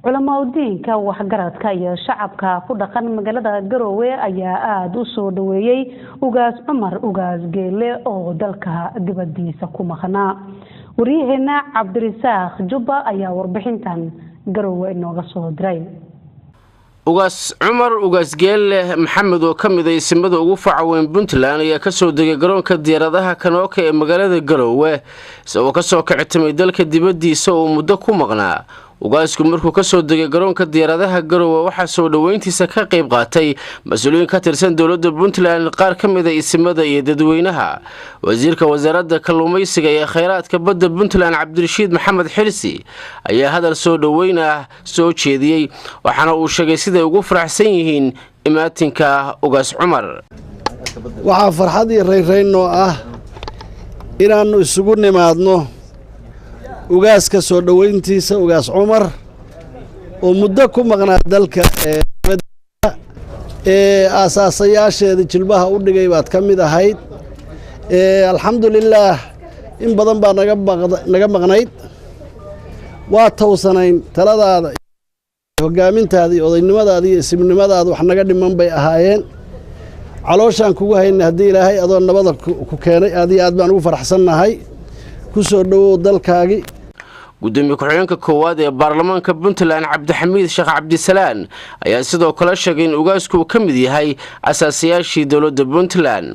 علماء الدين كوحجرات كيا شعب كفرقان مجلة جروي أيا دوسو دويي وجاز عمر وجاز جيلة أو دلك دبدي سكوم خنا وريهنا عبد الرزاق جبا أيا وربحنتان جروي إنه قصو دري ugaas Umar ugaas geel Maxamed oo kamid ah simada ugu facaweyn Puntland ayaa ka soo degay garoonka diyaaradaha Kanooka ee magaalada Garowe isagoo ka soo kacay dalka dibadiisa oo muddo ku maqnaa ugaasku markuu ka soo degay garoonka diyaaradaha Garowe waxa soo dhaweyntiisa ka qayb qaatay mas'uuliyiin ka tirsan dawladda Puntland qaar kamid ah simada iyo dadweynaha wasiirka wasaaradda kalluumaysiga iyo kheyraadka badda Puntland Cabdirashiid Maxamed Xirsi ayaa hadal soo dhaweynaa soo jeediyay waxaana uu sheegay sida ugu faraxsan yihiin imaatinka ugaas Umar waxa farxad iyo reeyreeyno inaanu isugu nimaadno ugaas ka soo dhaweyntiisa ugaas Umar oo muddo ku maqnaa dalka asaasayaasheeda jilbaha u dhigay baad kamid ahayd alxamdulillah in badan baa naga maqnayd waa tawsanayn taladaada hogaamintaada iyo odaynimadaada iyo ismnimadaada wax naga dhiman bay ahaayeen calooshaan kugu haynay hadii Ilaahay adoo nabada ku keenay aad baan ugu faraxsanahay ku soo dhawow dalkaagi gudoomiye ku-xigeenka koowaad ee baarlamaanka Puntland Cabdixamiid Sheekh Cabdisalaan ayaa sidoo kale sheegay in ugaasku ka mid yahay asaasiyaashii dawladda Puntland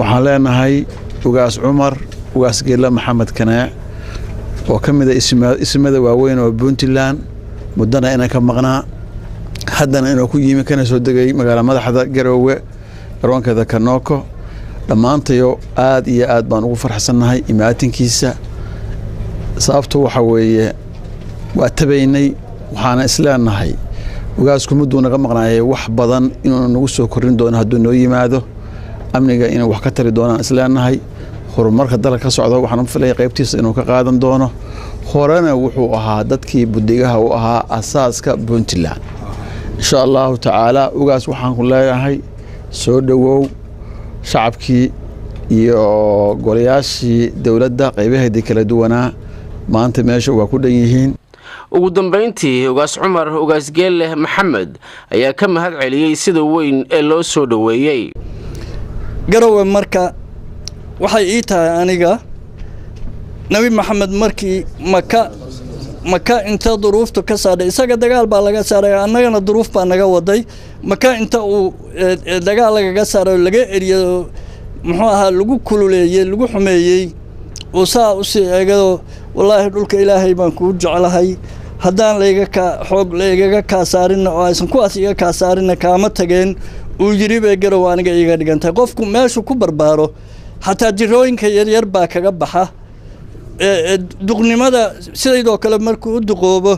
waxaan leenahay ugaas Umar ugaas Geela Maxamed Kanaa oo ka mid ah ismada waaweyn oo Puntland muddana inaan ka maqnaa haddana inuu ku yimi kana soo degay magaalada madaxda Garowe garoonkeeda Kanooka dhamaantayo aad iyo aad baan ugu faraxsanahay imaatinkiisa sababtu waxa weeye waa tabaynay waxaana isleenahay ugaasku muddo naga maqnaayay wax badan inuu nagu soo korin doono hadduu noo yimaado amniga inuu wax ka tari doonaan isleenahay horumarka dalka ka socdo waxaan u filayaa qaybtiisa inuu ka qaadan doono horena wuxuu ahaa dadkii budigaha u ahaa asaaska Puntland insha Allah taala ugaas waxaan ku leeyahay soo dhawow shacabkii iyo golayaashii dawladda qaybaheedii kala duwanaa maanta meesha waa ku dhan yihiin ugu dambeyntii ugaas Umar ugaas Geele Maxamed ayaa ka mahad celiyay sida weyn ee loo soo dhaweeyay Garowe marka waxay ii tahay aniga Nabi Maxamed markii maka inta duruuftu ka saaray isaga dagaal baa laga saaray annagana duruuf baa naga waday maka inta uu dagaal laga saaray laga eriyo muxuu ahaa lagu kululeeyay lagu xumeeyay oo saa u sii eegado wallahi dhulka Ilaahay baan ku jecelahay haddaan layga ka xoog layga ka saarin oo aysan kuwaas iga ka saarin kaama tageen uu yiri bay Garowe aniga iga dhigantay qofku meeshu ku barbaaro hatta jirooyinka yar baa kaga baxa duqnimada sidoo kale markuu duqoobo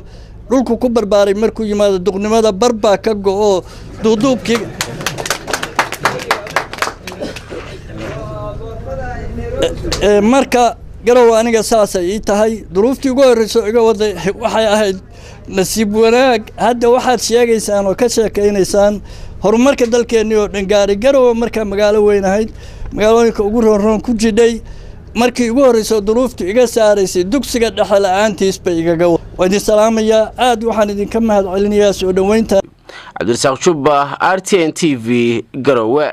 dhulku ku barbaaray markuu yimaado duqnimada barbaa ka go'o duuduubkii marka Garowe aniga saasa ii tahay duruuftii ugu horreysay iga waday waxay ahayd nasiib wanaag hadda waxaad sheegaysaan oo ka sheekaynaysaan horumarka dalkeena oo dhan gaaray Garowe marka magaalo weyn ahayd magaalooyinka ugu roon ku jidhay markii ugu horreysay duruuftii iga saaraysay dugsiga dhexe la'aantiis bay igaga wadi salaamaya aad waxaan idinka mahad celinayaa soo dhaweynta Cabdirasaq Jubba RTN TV Garowe